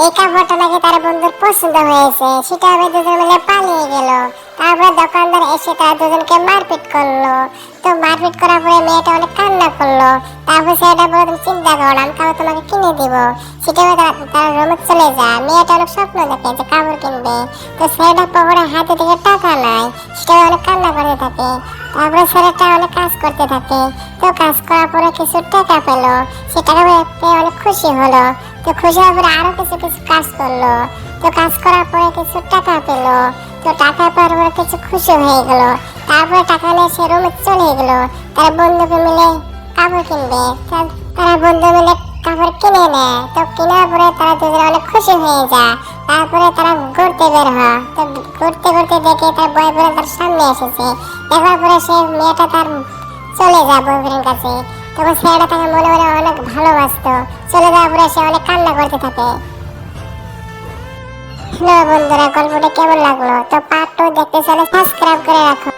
এই কাপড়টা নাকি তার বন্ধুর পছন্দ হয়েছে, সেটা আমি দুজন মিলে পালিয়ে গেল। তারপরে দোকানদার এসে তারা দুজনকে মারপিট করলো। তো মারপিট করার পরে মেয়েটা অনেক কান্না করলো। তারপর ছেলেটা বলে, তুমি চিন্তা করো না, আমি কাপড় তোমাকে কিনে দিব। সেটা তার রুমে চলে যায়। মেয়েটা অনেক স্বপ্ন দেখে যে কাপড় কিনবে। তো ছেলেটা পকেটে হাতে থেকে টাকা নাই, সেটা অনেক কান্না করতে থাকে। তারপরে ছেলেটা অনেক কাজ করতে থাকে। তো কাজ করার পরে কিছু টাকা পেলো। সে টাকা পেয়ে অনেক খুশি হলো। তো খুশি হওয়ার পরে আরো কিছু কিছু কাজ করলো। তো কাজ করার পরে কিছু টাকা পেলো। তো টাকা পাওয়ার পরে কিছু খুশি হয়ে গেল। তারপরে টাকা নিয়ে সে রুমে চলে গেল। তারা বন্ধুকে মিলে কাপড় কিনবে। তারা বন্ধু মিলে কাপড় কিনে নেয়। তো কেনার পরে তারা দুজনে অনেক খুশি হয়ে যায়। তারপরে তারা ঘুরতে বের হয়। তো ঘুরতে ঘুরতে দেখে তার বয়ফ্রেন্ড তার সামনে এসেছে। দেখার পরে সে মেয়েটা তার চলে যায় বয়ফ্রেন্ডের কাছে। তখন ছেলেটা তাকে মনে মনে অনেক ভালোবাসতো। চলে যাওয়ার পরে সে অনেক কান্না করতে থাকে। হ্যালো বন্ধুরা, গল্পটা কেমন লাগলো? তো পার্ট 2 দেখতে চাইলে সাবস্ক্রাইব করে রাখো।